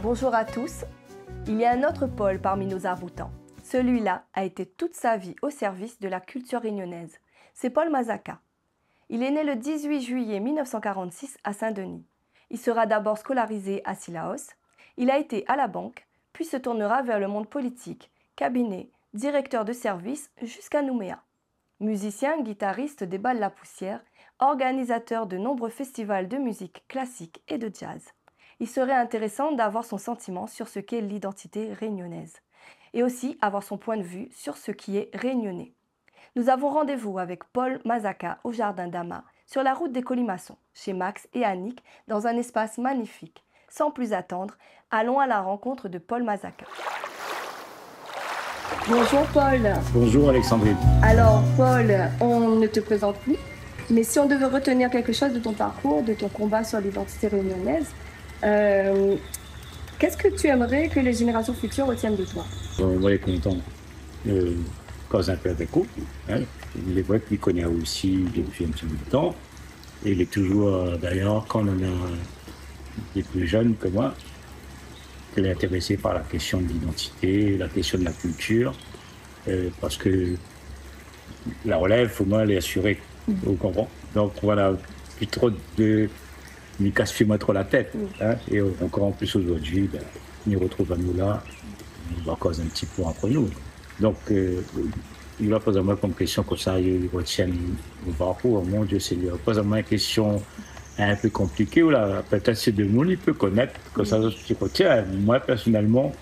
Bonjour à tous. Il y a un autre Paul parmi nos arboutants. Celui-là a été toute sa vie au service de la culture réunionnaise. C'est Paul Mazaka. Il est né le 18 juillet 1946 à Saint-Denis. Il sera d'abord scolarisé à Sillaos. Il a été à la banque, puis se tournera vers le monde politique, cabinet, directeur de service jusqu'à Nouméa. Musicien, guitariste des Balles La Poussière, organisateur de nombreux festivals de musique classique et de jazz. Il serait intéressant d'avoir son sentiment sur ce qu'est l'identité réunionnaise et aussi avoir son point de vue sur ce qui est réunionnais. Nous avons rendez-vous avec Paul Mazaka au Jardin d'Ama, sur la route des Colimaçons, chez Max et Annick, dans un espace magnifique. Sans plus attendre, allons à la rencontre de Paul Mazaka. Bonjour Paul. Bonjour Alexandrine. Alors Paul, on ne te présente plus, mais si on devait retenir quelque chose de ton parcours, de ton combat sur l'identité réunionnaise, qu'est-ce que tu aimerais que les générations futures retiennent de toi? On va être content de causer un peu avec vous. Hein. Il est vrai qu'il connaît aussi depuis un petit bout de temps. Et il est toujours, d'ailleurs, quand on a des plus jeunes que moi, il est intéressé par la question de l'identité, la question de la culture, parce que la relève, pour moi, elle est assurée. Vous comprenez? Donc voilà, plus trop de m'y casse-moi trop la tête. Hein, et encore en plus aujourd'hui, ben, on y retrouve à nous là, on va causer un petit peu entre nous. Donc, il va poser à moi comme question que ça, il retient au parcours. Mon Dieu, c'est lui. Il pose à moi une question un peu compliquée, ou là, peut-être c'est de nous, il peut connaître, que ça, je retiens. Moi, personnellement,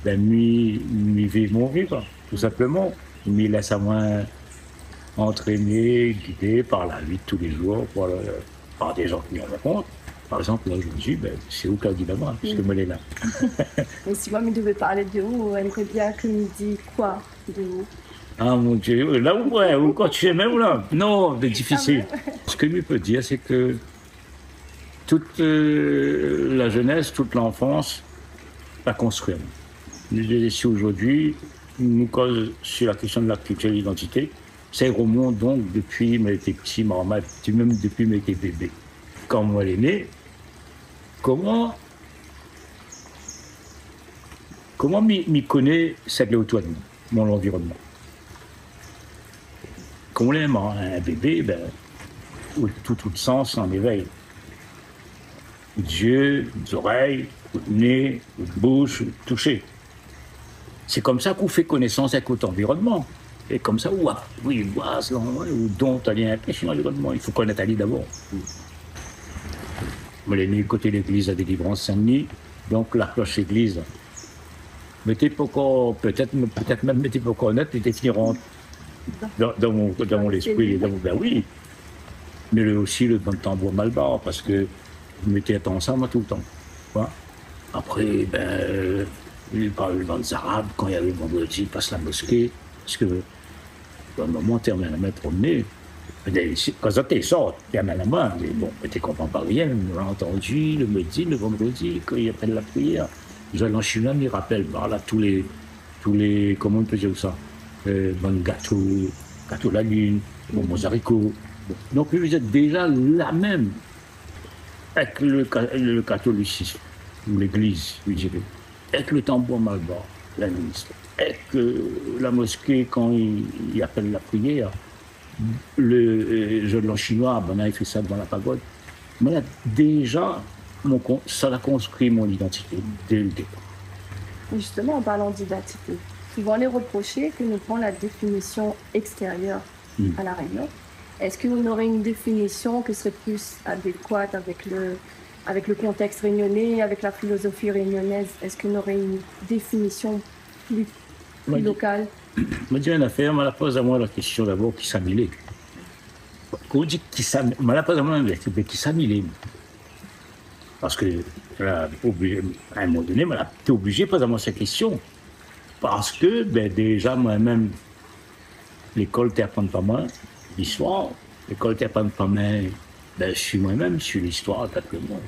ben, m'y vivre mon vivre, tout simplement. M'y laisse à moi entraîner, guider par la vie de tous les jours, par des gens qui me racontent. Par exemple, là, aujourd'hui, ben, c'est où qu'a dit là-bas, puisque moi, elle est là. Mais si moi, je devais parler de vous, elle aimerait bien que nous dise quoi de vous? Ah mon Dieu, là où, ouais, ou quand tu es même là. Non, c'est difficile. Ce que je peux dire, c'est que toute la jeunesse, toute l'enfance, la construire. Ici aujourd'hui, nous cause sur la question de la culture et de l'identité. Ça remonte donc depuis que j'étais petit, même depuis que j'étais bébé. Quand moi, elle est née, comment m'y connaît cette autour de moi, mon environnement. Comme on l'aime, un bébé, ben, tout le sens en éveil. Yeux, les oreilles, le nez, la bouche, le toucher. C'est comme ça qu'on fait connaissance avec notre environnement. Et comme ça, oui, ou dont tu as l'impression l'environnement. Il faut connaître Ali d'abord. Moi, elle est née côté de l'église à Délivrance Saint-Denis, donc la cloche église. Peut-être même, mettez pas encore honnête, était finiront dans mon esprit, ben oui. Mais aussi le bon tambour malbar, parce que vous mettez ensemble tout le temps. Quoi. Après, ben, il parle le vent arabe, quand il y avait le vendredi, il passe la mosquée, parce que dans le moment, tu es à mettre au nez. Quand ça t'es sort, tu es à la main, mais bon, tu ne comprends pas rien. On l'a entendu le midi, le vendredi, quand il appelle la prière. Joël Lanchina me rappelle, voilà, tous les, comment on peut dire ça, bon gâteau la lune, bon mozarico. Donc vous êtes déjà là même avec le catholicisme, ou l'église, je dirais, avec le tambour malbar, la ministre, avec la mosquée quand il appelle la prière, le Joël chinois, ben, il fait ça devant la pagode. Mais là, déjà, ça a construit mon identité dès le départ. Justement, en parlant d'identité, souvent les reprocher que nous prenons la définition extérieure à la Réunion. Est-ce qu'on aurait une définition qui serait plus adéquate avec le contexte réunionnais, avec la philosophie réunionnaise? Est-ce qu'on aurait une définition plus locale? Je me dis une affaire, je me pose à moi la question d'abord qui s'amilait. Quand on dit qui s'amilait, je me pose à moi qui s'amilait. Parce que, à un moment donné, tu es obligé de poser à moi cette question. Parce que, ben, déjà, moi-même, l'école t'apprend pas moi l'histoire. L'école t'apprend pas moi, ben, je suis moi-même, je suis l'histoire, simplement.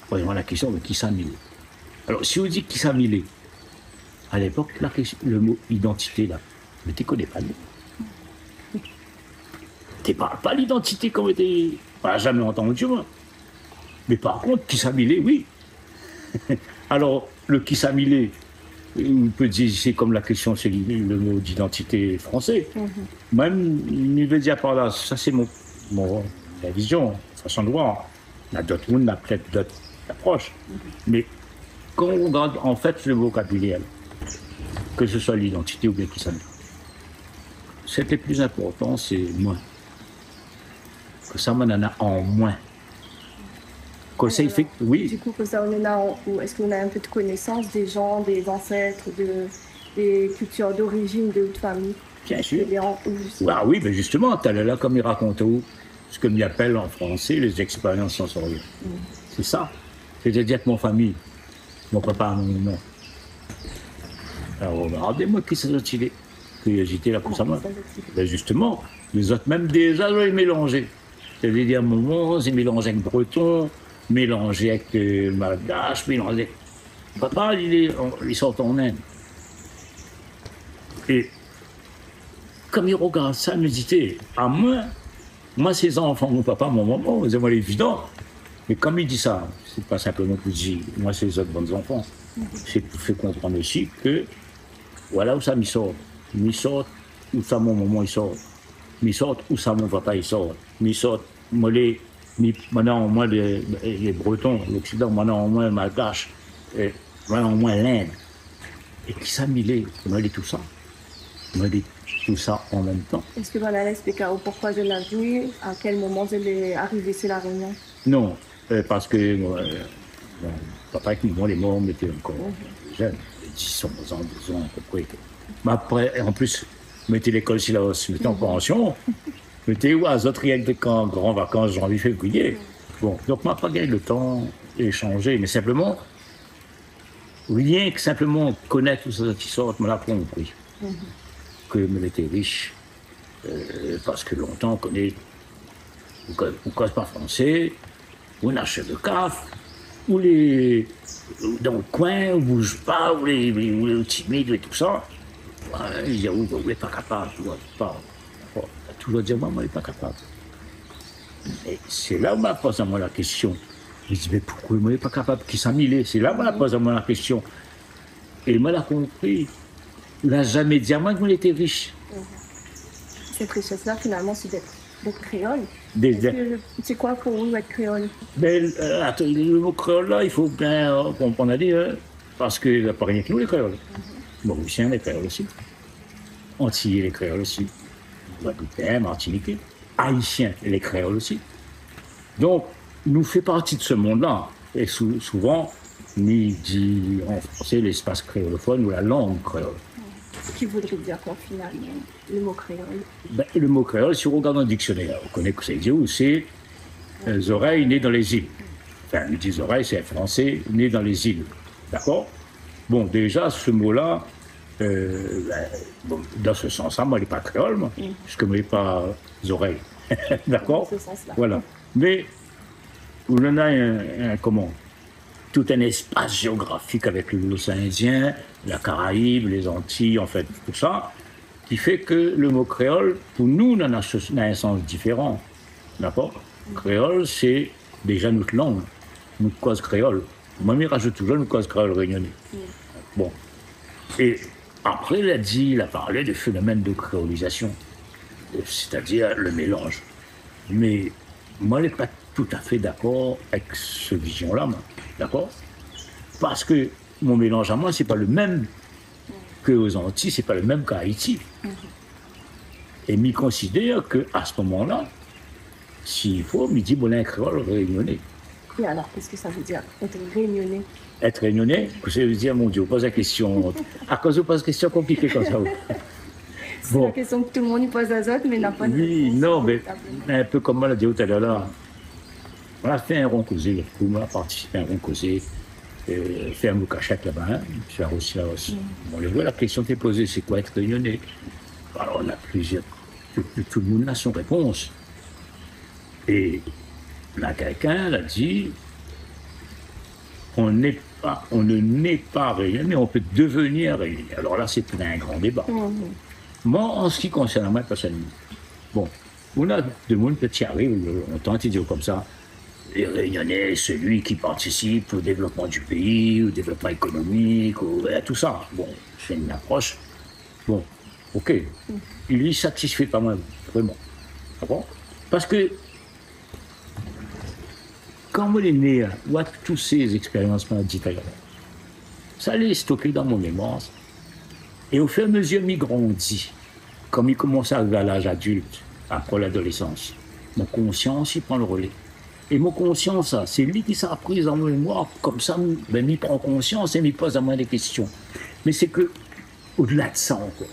Posez-moi la question de qui s'amilait. Alors, si on dit qui s'amilait, à l'époque, le mot identité, là, mais tu ne connais pas le mot. Tu ne parles pas l'identité comme tu n'as jamais entendu, moi. Mais par contre, qui s'amilait, oui. Alors, le kissamilé, on peut dire, c'est comme la question, c'est le mot d'identité français. Même, il veut dire par là, ça c'est ma vision, façon de voir. Il y a d'autres mondes, il y a peut-être d'autres approches. Mais quand on regarde en fait le vocabulaire, que ce soit l'identité ou bien kissamilé, ce qui est plus important, c'est moins. Que ça, on en a en moins. Que ça, il fait, oui. Du coup, que ça, on en a est-ce qu'on a un peu de connaissance des gens, des ancêtres, des cultures d'origine de notre famille? Bien sûr. Ah oui, ben justement, tu là comme il raconte ce que m'y appelle en français les expériences sensorielles. C'est ça. C'est-à-dire que mon famille, mon papa, mon nom. Alors, regardez-moi qui s'est retiré. Curiosité là pour ça. Ben justement, les autres, même déjà, ils mélangeaient. C'est-à-dire, à un moment, ils mélangeaient avec breton, mélangé avec malgache, mélangé. Papa, il sort en Inde. Et comme il regarde ça, il me dit, à moi, ces enfants, mon papa, mon maman, c'est moi évident. Mais comme il dit ça, c'est pas simplement que je dis, moi, c'est les autres bons enfants. C'est pour faire comprendre aussi que, voilà où ça m'y sort. M'y sort, où ça mon maman, il sort. M'y sort, où ça mon papa, il sort. M'y sort, maintenant, moi, les Bretons, l'Occident, maintenant, moi, le Malgache, maintenant, moi, l'Inde. Et qui ça, moi, dit tout ça. Moi, dit tout ça en même temps. Est-ce que vous allez expliquer pourquoi je l'ai vu, à quel moment je l'ai arrivé sur la Réunion? Non, parce que mon papa et moi, les morts, on était encore jeunes, 10 ans, 12 ans, à peu près. Mais après, en plus, on mettait l'école si là, on était en pension. J'étais où à autres de camp, grandes vacances, janvier, février. Bon, donc moi, pas gagné le temps d'échanger, mais simplement, rien que simplement connaître tout ça qui sort, me l'a compris. Que me était riche, parce que longtemps, on connaît, on ne cause pas français, on achète le caf, ou dans le coin, on ne bouge pas, ou les timides et tout ça. Il dit, vous n'êtes pas capable, tu vois, pas. Toujours dire, moi, je ne suis pas capable. Et c'est là où m'a posé à moi la question. Je dis, mais pourquoi moi, je ne suis pas capable? Qui s'en mêlé? C'est là où m'a posé à moi la question. Et il m'a compris. Il n'a jamais dit à moi que était riche. Cette richesse-là, finalement, c'est d'être créole. C'est quoi pour vous, être créole? Le mot créole, là, il faut bien comprendre à dire, parce qu'il n'y a pas rien que nous, les créoles. Mauriciens, les créoles aussi. Antillais, les créoles aussi. Guadeloupéens, Martiniquais, Haïtiens, les créoles aussi. Donc, nous fait partie de ce monde-là. Et souvent, ni dit en français l'espace créolophone ou la langue créole. Ce qui voudrait dire quoi, finalement, le mot créole? Le mot créole, si on regarde dans le dictionnaire, on connaît que c'est où, c'est les oreilles nées dans les îles. Enfin, ils disent oreilles, c'est français, né dans les îles. D'accord? Bon, déjà, ce mot-là, dans ce sens-là, moi, je n'ai pas créole, moi, puisque moi, je n'ai pas les oreilles. D'accord? Dans ce sens-là. Voilà. Mais on en a tout un espace géographique avec l'océan Indien, la Caraïbe, les Antilles, en fait, tout ça, qui fait que le mot créole, pour nous, on a un sens différent. D'accord? Créole, c'est déjà notre langue, notre cause créole. Moi, je rajoute toujours une cause créole réunionnais. Bon. Et après, il a parlé des phénomènes de créolisation, c'est-à-dire le mélange. Mais moi, je n'ai pas tout à fait d'accord avec cette vision-là, d'accord? Parce que mon mélange à moi, ce n'est pas le même qu'aux Antilles, ce n'est pas le même qu'à Haïti. Et je considère qu'à ce moment-là, s'il faut, je dis, bon, un créole réunionnais. Et alors, qu'est-ce que ça veut dire, être réunionnais? Être réunionnais, ça veut dire, mon Dieu, on pose la question. À cause on pose une question compliquée comme ça. C'est la question que tout le monde pose aux autres, mais n'a pas de réponse. Oui, non, mais un peu comme on l'a dit tout à l'heure, là. On a fait un rond causé, on a participé à un rond causé, fait un mot cachette là-bas, hein, je suis aussi là aussi. Bon, la question qui est posée, c'est quoi être réunionnais? Alors, on a plusieurs. Tout le monde a son réponse. Et là, quelqu'un a dit, on ne naît pas réunionnais, on peut devenir réunionnais. Alors là, c'est un grand débat. Moi, en ce qui concerne moi personnellement, bon, on a des gens qui arrivent, on tente de dire comme ça, les Réunionnais, celui qui participe au développement du pays, au développement économique, à tout ça. Bon, c'est une approche. Bon, ok. Il lui satisfait pas mal, vraiment. D'accord? Parce que quand on est né, on toutes ces expériences qu'on a dit tout à l'heure, ça allait stocker dans mon mémoire. Et au fur et à mesure, il grandit. Comme il commence à arriver à l'âge adulte, après l'adolescence, mon conscience, il prend le relais. Et mon conscience, c'est lui qui s'est pris dans mon mémoire. Comme ça, ben, il prend conscience et il pose à moi des questions. Mais c'est que, au-delà de ça encore,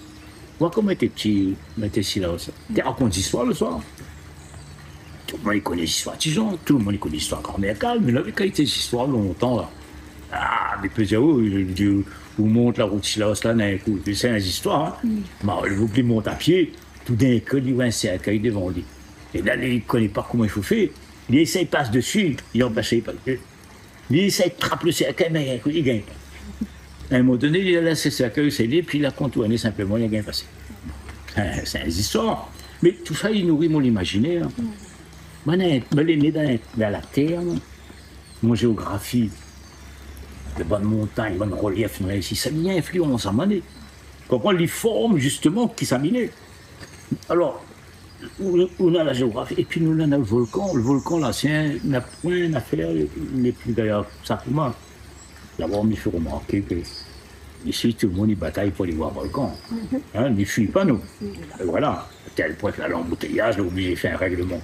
moi, quand j'étais petit, j'étais ici là aussi. Tu racontes l'histoire le soir. Tout le monde connaît l'histoire de Tijon, tout le monde connaît l'histoire de grand-mère Calme, mais là, quand il y a des histoires longtemps, là, ah, mais peut dire, oh, vous monte la route là, c'est une histoire, hein. Mais vous qui monte à pied, tout d'un coup, il voit un cercueil devant lui. Et là, il ne connaît pas comment il faut faire. Il essaie de passer dessus, il en passe pas. Il essaie de trapper le cercueil, mais il gagne pas. À un moment donné, il a laissé le cercueil, c'est lui, puis il a contourné simplement, il a gagné passé. C'est une histoire. Mais tout ça, il nourrit mon imaginaire. Moi, je suis né dans la terre, mon géographie, de bonnes montagnes, de bonnes reliefs, ici, ça a influence à mon comprends les formes, justement, qui s'aminaient. Alors, on a la géographie, et puis nous, on a le volcan. Le volcan, là, c'est un point d'affaire, les plus d'ailleurs, ça pour moi. D'abord, il faut remarquer que ici, tout le monde y bataille pour aller voir le volcan. Hein, n'y fuit pas, nous. Et voilà, à tel point que l'embouteillage, on est obligé de faire un règlement.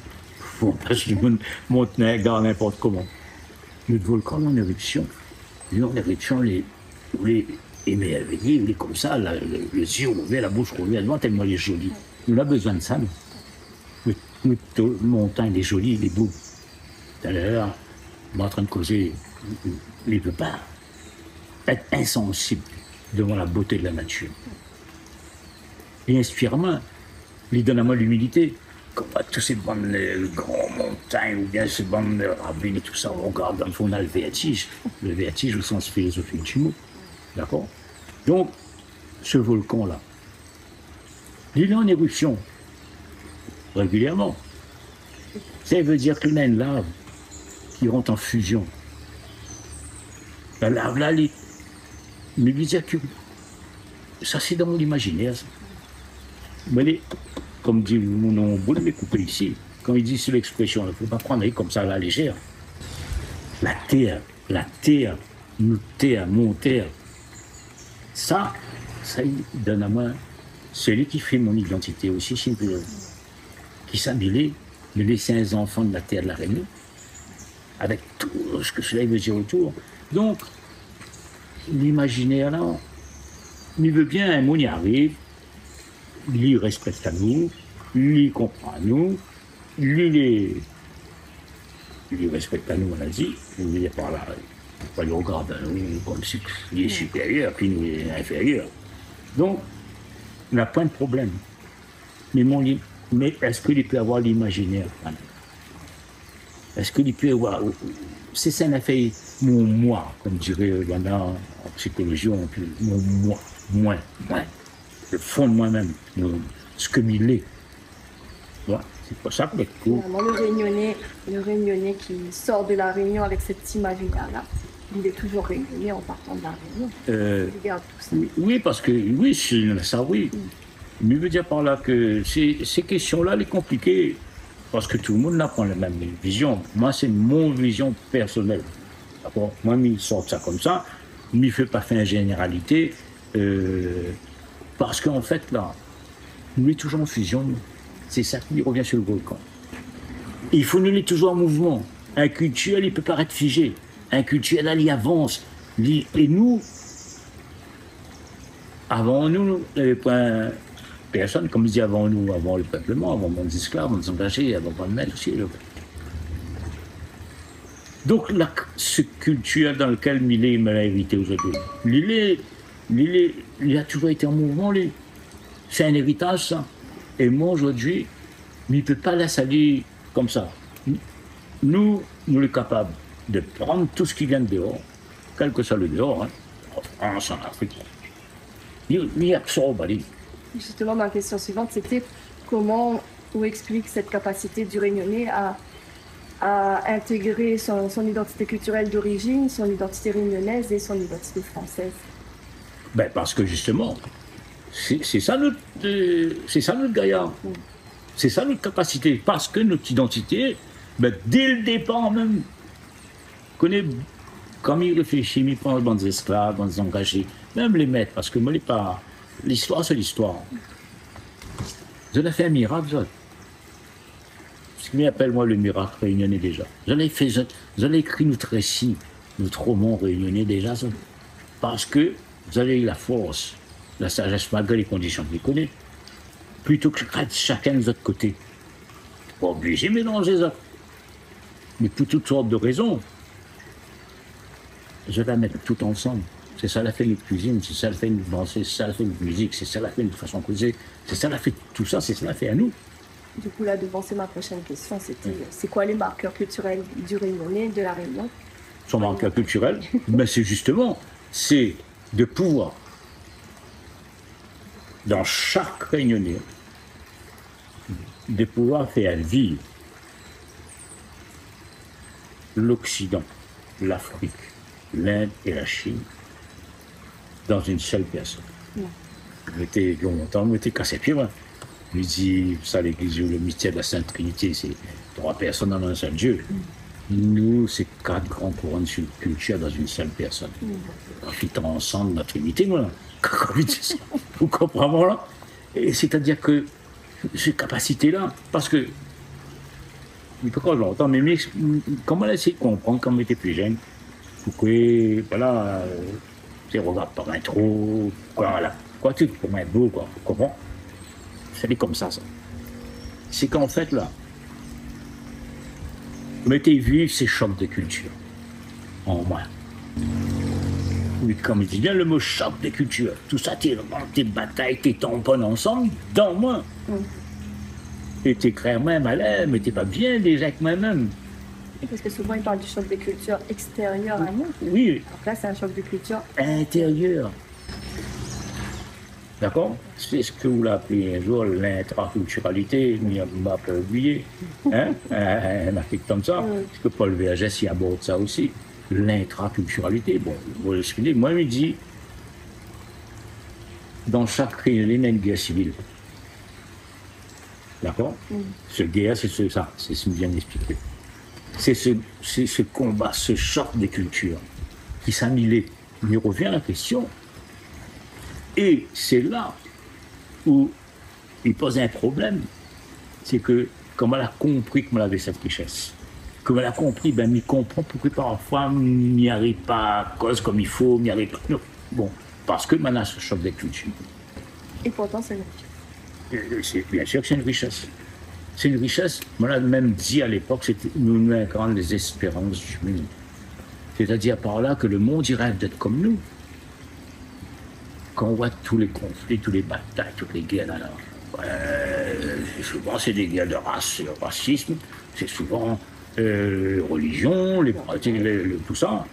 Parce que le monde monte dans n'importe comment. Le volcan en éruption. Lui, en éruption, on est émerveillé, on est comme ça, le yeux ouvert, la bouche ouverte, devant tellement il est joli. On a besoin de ça, nous. Notre montagne est jolie, il est beau. Tout à l'heure, on est en train de causer, il ne peut pas être insensible devant la beauté de la nature. Et inspirement, il donne à moi l'humilité. Comme toutes ces bandes grandes montagnes ou bien ces bandes ravines et tout ça, on regarde dans le fond, on a le vertige. Le vertige au sens philosophique du mot. D'accord? Donc, ce volcan-là, il est en éruption régulièrement. Ça veut dire qu'il y a une lave qui rentre en fusion. La lave là, mais lui dire que ça c'est dans mon imaginaire. Ça. Mais comme dit mon nom, vous l'avez coupé ici, quand il dit sur l'expression, il ne faut pas prendre comme ça à la légère. La terre, notre terre, mon terre, ça il donne à moi celui qui fait mon identité aussi, qui s'habille de laisser un enfant de la terre de la Réunion, avec tout ce que cela veut dire autour. Donc, l'imaginaire là, il veut bien, un mot y arrive, lui respecte à nous, lui comprend à nous, lui respecte à nous, on a dit, il n'est pas là, il regarde à nous comme si il est supérieur, puis nous il est inférieur. Donc, on n'a pas de problème. Mais est-ce qu'il peut avoir l'imaginaire? Est-ce qu'il peut avoir... C'est ça, on a fait mon moi, comme dirait Yana en psychologie, mon moi, le fond de moi-même, ce que il est. Ouais, c'est pas ça que le coup. Le Réunionnais qui sort de la Réunion avec cette imaginaire-là, il est toujours Réunionnais en partant de la Réunion. Il garde tout ça. Oui, parce que, oui, ça oui. Mais je veux dire par là que ces questions-là, les compliquées, parce que tout le monde n'a pas la même vision. Moi, c'est mon vision personnelle. D'accord? Moi, il sort ça comme ça, il ne fait pas faire une généralité, parce qu'en fait, là, nous est toujours en fusion. C'est ça qui revient sur le volcan. Et il faut nous être toujours en mouvement. Un culturel, il peut paraître figé. Un culturel, il avance. Et nous, avant nous, il n'y avait pas personne, comme je dis avant nous, avant le peuplement, avant les esclaves, avant les engagés, avant le maître aussi. Donc, ce culturel dans lequel il m'a hérité aujourd'hui, il a toujours été en mouvement, lui. C'est un héritage, ça. Et moi, aujourd'hui, il ne peut pas laisser aller comme ça. Nous sommes capables de prendre tout ce qui vient de dehors, quel que soit le dehors, hein, en France, en Afrique. Il absorbe, allez. Justement, ma question suivante, c'était comment on explique cette capacité du Réunionnais à a intégré son identité culturelle d'origine, son identité réunionnaise et son identité française? Ben, parce que justement, c'est ça notre gaillard. C'est ça notre capacité. Parce que notre identité, ben, dès le départ même, connaît, comme il réfléchit, il prend les bandes esclaves, bandes engagés, même les maîtres, parce que moi, l'histoire, c'est l'histoire. Je l'ai fait un miracle, ça. Ce qui m'appelle, moi, le miracle réunionnais déjà. Je l'ai écrit notre récit, notre roman réunionnais déjà, ça. Parce que vous avez eu la force, la sagesse, malgré les conditions que vous connaissez, plutôt que chacun de votre côté. Pas obligé de mélanger ça. Mais pour toutes sortes de raisons, je vais la mettre tout ensemble. C'est ça la fait notre cuisine, c'est ça la fait notre danse, c'est ça la fait notre musique, c'est ça la fait notre façon de causer, c'est ça la fait tout ça, c'est ça la fait à nous. Du coup, là, devant, c'est ma prochaine question. C'était, c'est quoi les marqueurs culturels du Réunionnais, de la Réunion? Son marqueur culturel, mais c'est justement, c'est de pouvoir, dans chaque Réunionnais, de pouvoir faire vivre l'Occident, l'Afrique, l'Inde et la Chine dans une seule personne. J'étais longtemps, j'étais cassé pied, moi. Je dis, ça, l'église, le mystère de la Sainte Trinité, c'est 3 personnes dans un seul Dieu. Nous, c'est 4 grands courants de culture dans une seule personne. Profitant ensemble de notre unité, moi. Vous comprenez, là? Et c'est-à-dire que cette capacité-là, parce que, pourquoi longtemps, mais comment on a essayé de comprendre quand on était plus jeune? Pourquoi, voilà, tu regardes pas un trop, voilà. Quoi, tu pour un beau, quoi, comment? C'est comme ça. C'est qu'en fait, là, mettez vivre ces chocs de culture en moi. Mais comme il dit bien le mot choc de culture, tout ça, tes batailles, tes tampons ensemble, dans moi. Et t'es clairement malade, mais t'es pas bien déjà avec moi-même. Parce que souvent, ils parlent du choc de culture extérieur à nous. Oui. Donc là, c'est un choc de culture intérieur. D'accord? C'est ce que vous l'appelez un jour l'intraculturalité, mais on m'a pas oublié. Hein? Un article comme ça. Parce que Paul Vergès y aborde ça aussi. L'intraculturalité. Bon, vous l'expliquez. Moi, il me dit, dans chaque réunion, il y a une guerre civile. D'accord? Ce guerre, c'est ça. C'est ce que vient d'expliquer. C'est ce combat, ce choc des cultures qui s'annihile. Il revient à la question. Et c'est là où il pose un problème. C'est que, comme elle a compris comment elle avait cette richesse, comme elle a compris, ben, il comprend pourquoi parfois il n'y arrive pas à cause comme il faut, il n'y arrive pas. Non. Bon, parce que maintenant, ce choc des cultures. Et pourtant, c'est une richesse. Bien sûr que c'est une richesse. C'est une richesse, on l'a même dit à l'époque, nous incarnons les espérances humaines. C'est-à-dire par là que le monde il rêve d'être comme nous. Quand on voit tous les conflits, toutes les batailles, toutes les guerres, alors, souvent c'est des guerres de race, le racisme, c'est souvent religion, tout ça.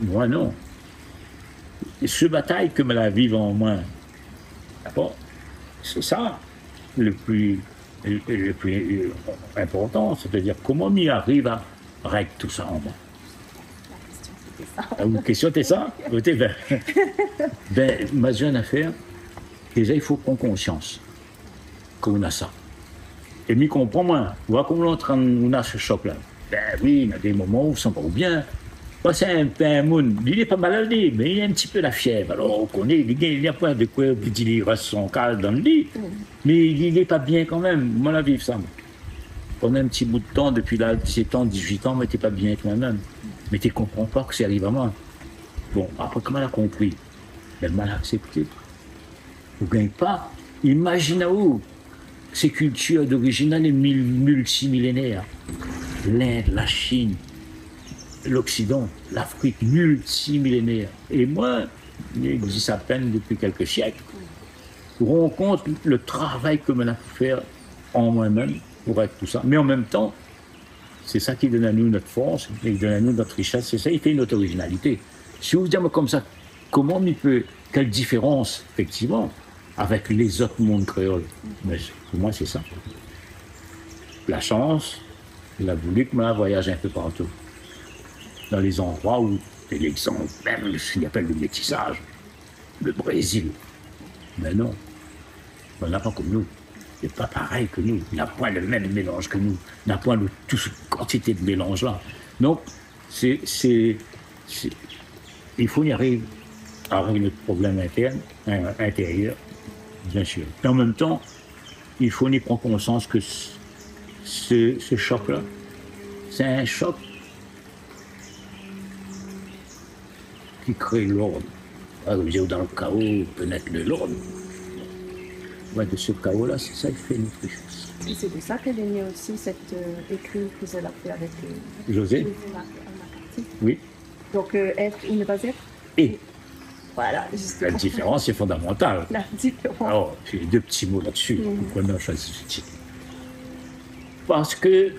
Moi non. Et ce bataille que me la vive en moi, d'accord, c'est ça le plus important, c'est-à-dire comment on y arrive à régler tout ça en moi. La question était ça? Ma jeune affaire, déjà il faut prendre conscience qu'on a ça. Et m'y comprend moins. Voir comment on a ce choc-là. Ben oui, il y a des moments où on ne se sent pas bien. Moi, c'est un monde, il n'est pas maladie, mais il a un petit peu la fièvre. Alors on connaît, il n'y a pas de quoi il reste son calme dans le lit. Mais il n'est pas bien quand même. Moi, la vivre ça. Pendant un petit bout de temps, depuis là, 17 ans, 18 ans, mais tu n'es pas bien avec moi-même. Mais tu ne comprends pas que ça arrive à moi. Bon, après, comment elle a compris? Elle m'a accepté. Vous ne gagnez pas. Imaginez-vous ces cultures d'origine multimillénaires. L'Inde, la Chine, l'Occident, l'Afrique, multimillénaire. Et moi, j'existe à peine depuis quelques siècles. Je rends compte le travail que l'on a pu faire en moi-même pour être tout ça. Mais en même temps, c'est ça qui donne à nous notre force, qui donne à nous notre richesse, c'est ça qui fait notre originalité. Si vous dites comme ça, comment il peut, quelle différence, effectivement, avec les autres mondes créoles? Mais pour moi, c'est ça. La chance Il a voulu que moi voyage un peu partout. Dans les endroits où, c'est l'exemple même, ce qu'il appelle le métissage, le Brésil. Mais non, on n'a pas comme nous. Il n'est pas pareil que nous. Il n'a pas le même mélange que nous. Il n'a pas toute cette quantité de mélange là. Donc, il faut y arriver à régler notre problème interne, intérieur, bien sûr. Et en même temps, il faut y prendre conscience que ce choc-là, c'est un choc qui crée l'ordre. Dans le chaos peut naître de l'ordre. Ouais, de ce chaos-là, c'est ça qui fait notre richesse. Et c'est de ça qu'elle est née aussi, cette écrit que vous avez fait avec José? Oui. Donc, être ou ne pas être? Et voilà, justement. la différence est fondamentale. La différence. Alors, j'ai deux petits mots là-dessus. Pourquoi on a choisi ce titre? Parce que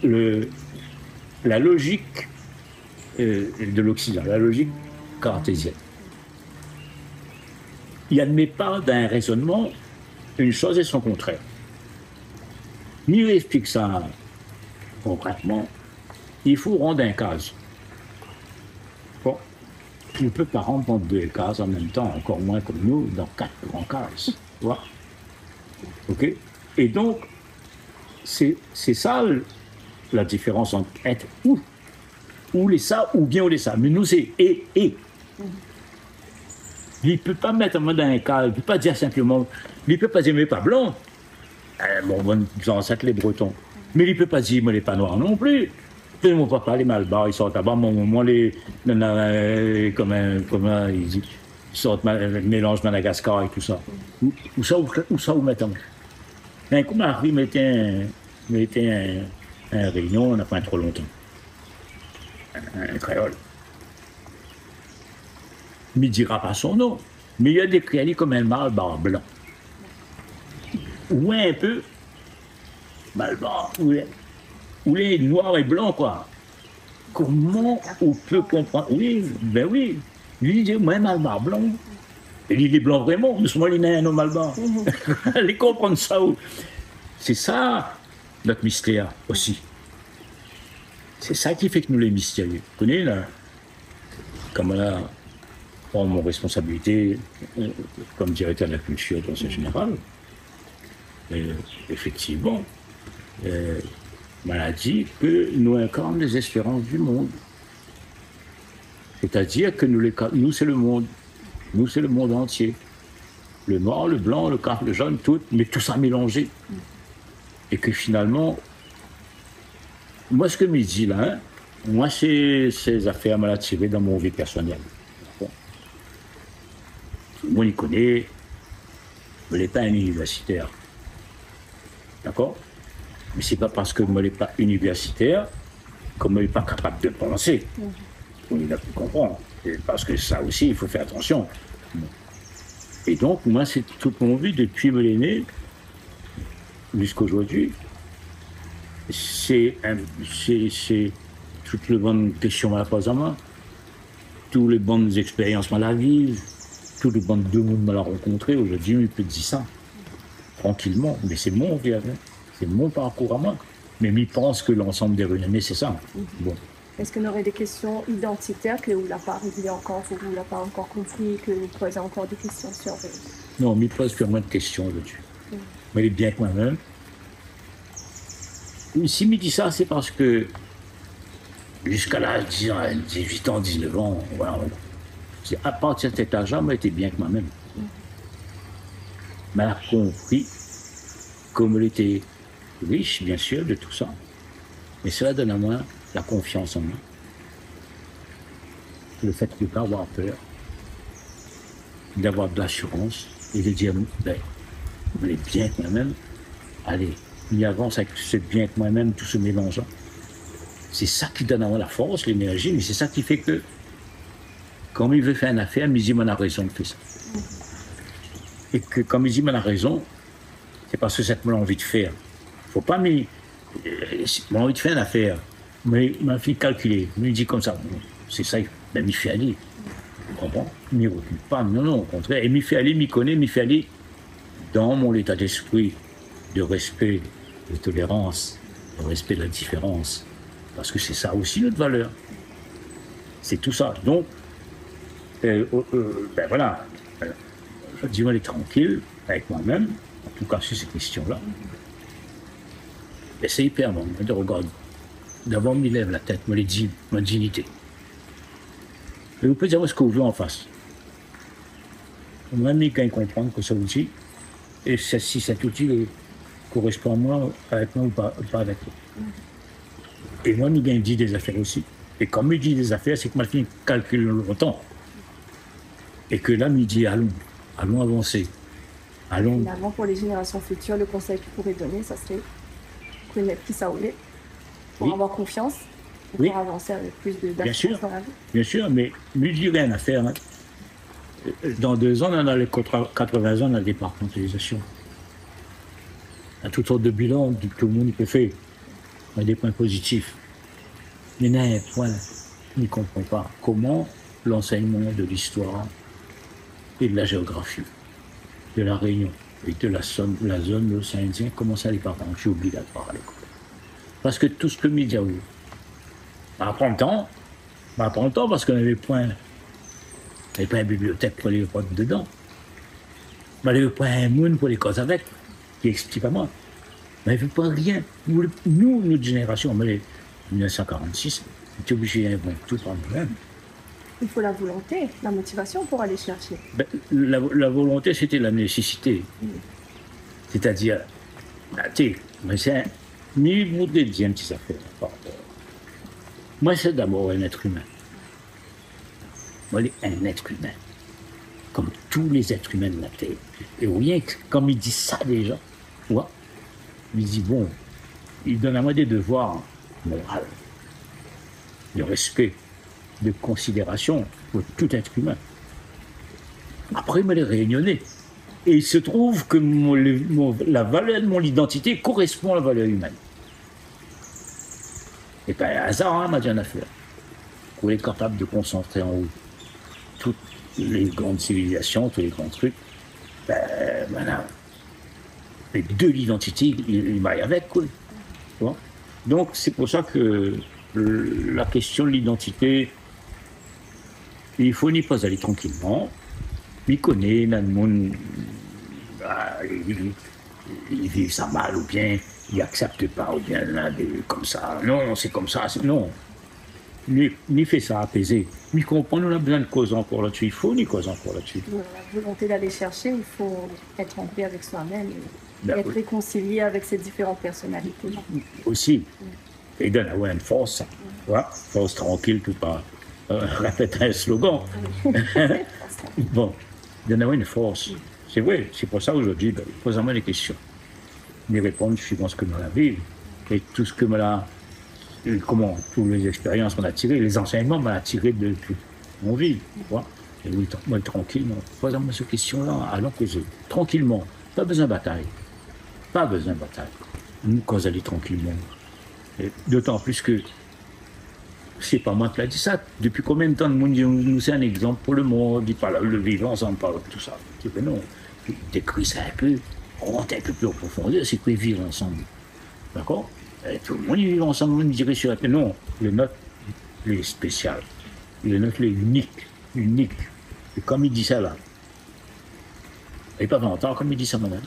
la logique de l'Occident, la logique cartésienne, il n'admet pas d'un raisonnement une chose et son contraire. Ni il explique ça concrètement, il faut rendre un case. Bon, tu ne peux pas rendre dans 2 cases en même temps, encore moins comme nous, dans 4 grands cases. Tu vois? OK? Et donc, c'est ça la différence entre être ou les ça, ou bien ou les ça. Mais nous, c'est et. Il ne peut pas mettre en mode un cas, il ne peut pas dire simplement, il ne peut pas dire, mais pas blanc. Bon, nos ancêtres, les Bretons. Mais il ne peut pas dire, mais les pas noirs non plus. Mon papa, les Malbars, ils sortent là-bas, moi, comment ils sortent mélange Madagascar et tout ça. Où ça, où mettons? Un coup, Marie mettait un réunion, on n'a pas trop longtemps. Un créole. Mais il ne dira pas son nom. Mais il a décrit comme un Malbar blanc. Ou un peu Malbar, ou les noirs et blancs, quoi. Comment on peut comprendre? Oui, ben oui. Lui, il dit, moi, Malbar blanc. Et il est blanc vraiment, mais moi, il est un homme Malbar. Allez comprendre ça. C'est ça, notre mystère aussi. C'est ça qui fait que nous les mystérieux. Vous connaissez, là, comme là, prendre mon responsabilité comme directeur de la culture dans ce général. Effectivement, on a dit que nous incarnons les espérances du monde. C'est-à-dire que nous c'est le monde. Nous, c'est le monde entier. Le noir, le blanc, le carpe, le jaune, tout, mais tout ça mélangé. Et que finalement, moi, ce que me dit là, moi, c'est ces affaires mal attirées dans mon vie personnelle. Tout le monde y connaît, je ne l'ai pas un universitaire. D'accord? Mais c'est pas parce que je ne l'ai pas universitaire que je ne suis pas capable de penser. On a pu comprendre. Parce que ça aussi, il faut faire attention. Et donc, moi, c'est toute mon vie, depuis me l'aîné jusqu'à aujourd'hui. C'est toutes les bonnes questions à la pose à moi, toutes les bonnes expériences à la vie, toutes les bonnes deux mondes à la rencontrer. Aujourd'hui, il peut dire ça tranquillement. Mais c'est mon vie, c'est mon parcours à moi. Mais il pense que l'ensemble des Réunionnais, c'est ça. Bon. Est-ce qu'on aurait des questions identitaires que vous n'avez pas réglées encore, ou vous n'avez pas encore compris, que vous posez encore des questions sur eux? Non, mais il pose purement de questions là-dessus. Mais il est bien que moi-même. Si il me dit ça, c'est parce que jusqu'à l'âge de 18 ans, 19 ans, voilà, à partir de cet âge-là, moi, j'étais bien que moi-même. Mais elle a compris comme elle était riche, bien sûr, de tout ça. Mais cela donne à moi la confiance en moi. Le fait de ne pas avoir peur, d'avoir de l'assurance et de dire, ben, on est bien que moi-même, allez, on avance avec ce bien que moi-même, tout ce mélange-là. C'est ça qui donne à moi la force, l'énergie, mais c'est ça qui fait que, quand il veut faire une affaire, il me dit, on a raison de faire ça. Et que, comme il dit, on a raison, c'est parce que c'est ce que j'ai envie de faire. Il ne faut pas j'ai envie de faire une affaire. Mais ma fille calculée, il me dit comme ça, c'est ça, ben, m'y fait aller. Tu comprends? Il ne recule pas, non, au contraire. Et m'y fait aller, m'y connaît, m'y fait aller dans mon état d'esprit de respect, de tolérance, le respect de la différence. Parce que c'est ça aussi notre valeur. C'est tout ça. Donc, ben voilà, dis-moi aller tranquille avec moi-même, en tout cas sur ces questions-là. Et c'est hyper bon de regarder. D'abord, me lève la tête, me les dit, ma dignité. Et vous pouvez dire ce que vous voulez en face. Moi, quand il comprend que c'est un outil, et si cet outil correspond à moi, avec moi ou pas avec moi. Et moi, je dis des affaires aussi. Et quand je dis des affaires, c'est que je fini calculer longtemps. Et que là, je dis allons avancer. Allons. Finalement, pour les générations futures, le conseil que vous pourrez donner, ça serait connaître qui ça voulait, pour avoir confiance, pour avancer avec plus d'assurance dans la vie. Bien sûr, mais je dis rien à faire. Hein. Dans 2 ans, on a les 80 ans, on a le départementalisation. Il y a toutes sortes de bilans que tout le monde peut faire. Il y a des points positifs. Mais il y a un point, on ne comprend pas comment l'enseignement de l'histoire et de la géographie, de la Réunion et de la zone de l'océan Indien commence à les partager. Je suis obligatoire à l'école. Parce que tout ce que je dis à vous, on prend le temps parce qu'on avait point. Il n'y avait pas une bibliothèque pour les potes dedans. Il n'y avait pas un monde pour les causes avec, qui explique à moi. Mais il n'y avait pas rien. Nous, notre génération, en 1946, on était obligé d'inventer tout par nous-mêmes. Il faut la volonté, la motivation pour aller chercher. Ben, la volonté, c'était la nécessité. C'est-à-dire, tu sais, c'est un niveau de dire petit affaire. Moi, c'est d'abord un être humain. Moi, un être humain, comme tous les êtres humains de la Terre. Et rien que, comme il dit ça déjà, ouais, il dit, bon, il donne à moi des devoirs moraux, de respect, de considération pour tout être humain. Après, il me les réunionné. Et il se trouve que la valeur de mon identité correspond à la valeur humaine. Et pas un hasard, hein, m'a dit en affaire. Pour être capable de concentrer en haut toutes les grandes civilisations, tous les grands trucs, ben voilà. Et de l'identité, il m'aille avec, quoi. Bon. Donc, c'est pour ça que la question de l'identité, il faut n'y pas aller tranquillement. Il connaît, dans le monde, il vit ça mal, ou bien il n'accepte pas, ou bien là, comme ça. Non, c'est comme ça, non. Ni fait ça apaiser. Ni comprendre, on a besoin de cause encore là-dessus. Il faut ni cause encore là-dessus. La volonté d'aller chercher, il faut être en paix avec soi-même et être réconcilié avec ses différentes personnalités. Aussi. Et donne une force. Ouais, force tranquille, tout pas répéter un slogan. Bon, donne une force. C'est vrai, c'est pour ça aujourd'hui, posez-moi des questions. Les répondre suivant ce que nous avons vécu. Et tout ce que me l'a. Comment, toutes les expériences qu'on a tirées, les enseignements qu'on a tirés de toute mon vie. Et oui, moi, tranquillement, posez-moi ces questions-là, allons poser. Tranquillement, pas besoin de bataille. Pas besoin de bataille. Nous, quand aller tranquillement. D'autant plus que c'est pas moi qui l'a dit ça. Depuis combien de temps le monde nous c'est un exemple pour le monde, il parle le vivre ensemble, parle de tout ça. Mais non, décrit ça un peu, rentre un peu plus en profondeur, c'est quoi vivre ensemble. D'accord? Tout le monde vit ensemble, on dirait sur la. Non, le nôtre, il est spécial. Le nôtre, il est unique. Et comme il dit ça là, et pas longtemps, comme il dit ça maintenant,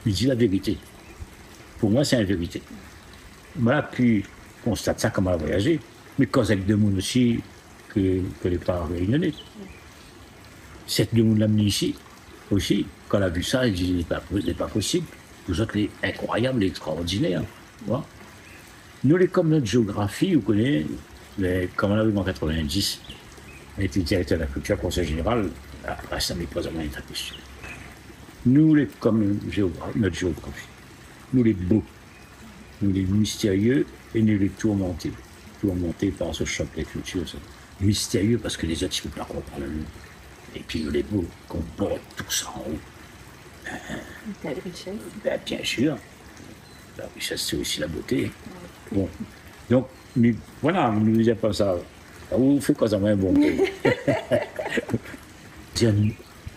il dit la vérité. Pour moi, c'est la vérité. Moi, puis, on constate ça comme on a voyagé, mais cause avec deux mondes aussi que les parents réunionnés. Cette deux mondes l'a mis ici, aussi, quand on a vu ça, il dit, il n'est pas possible. Vous autres, les incroyables, les extraordinaires. Voilà. Nous, comme notre géographie, vous connaissez, comme on a vu en 90, on était directeur de la culture, conseil général, après ça me pose à moi une question. Nous, comme notre géographie, nous les beaux, nous les mystérieux et nous les tourmentés. Tourmentés par ce choc des cultures. Ça. Mystérieux parce que les autres, ils ne peuvent pas comprendre. Et puis nous les beaux, qu'on porte tout ça en haut. Quelle richesse. Bien sûr. La richesse, c'est aussi la beauté. Bon. Donc, voilà, on ne disait pas ça. Vous faites quoi ça, moi, bon.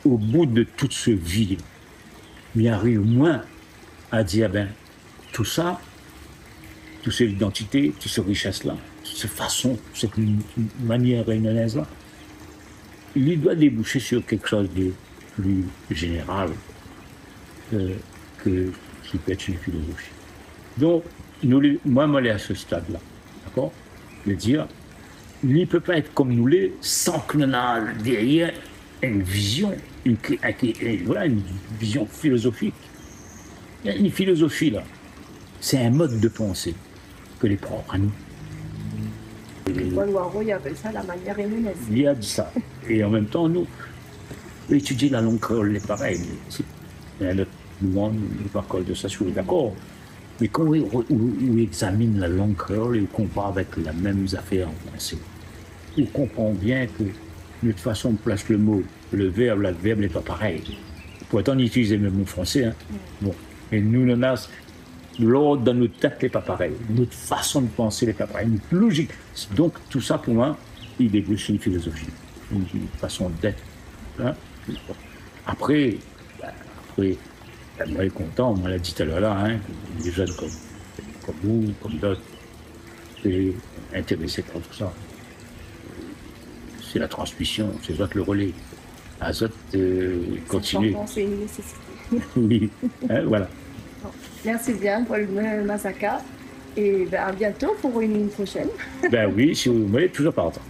Au bout de toute ce vide, il arrive au moins à dire, tout ça, toute cette identité, toute cette richesse-là, toute cette façon, cette manière réunionnaise-là, il doit déboucher sur quelque chose de plus général qui peut être une philosophie. Donc, moi, je suis à ce stade-là, d'accord? De dire, il ne peut pas être comme nous l'est sans que nous ayons derrière une vision, voilà, une vision philosophique. Il y a une philosophie là. C'est un mode de pensée que les propres à nous. Paul Waro, il appelle ça la manière réunionnaise. Il y a de ça. Et en même temps, nous, étudier la langue créole est pareil. Il y a notre monde, nous parlons de ça, je suis d'accord. Mais quand on examine la langue créole et on compare avec la même affaire en français, on comprend bien que de toute façon, on place le mot, l'adverbe n'est pas pareil. Pourtant, on utilise le même mot français. Hein. Bon. Et nous, l'ordre dans notre tête n'est pas pareil. Notre façon de penser n'est pas pareille. Notre logique. Donc, tout ça, pour moi, il débouche une philosophie, une façon d'être. Hein. Après, moi, je suis content, on l'a dit tout à l'heure, hein, des jeunes comme vous, comme d'autres, et intéressés par tout ça. C'est la transmission, c'est autres le relais. Les autres continuer. C'est une nécessité. Oui, hein, voilà. Merci bien, Paul Mazaka. Et à bientôt pour une prochaine. Ben oui, si vous voulez, toujours partant.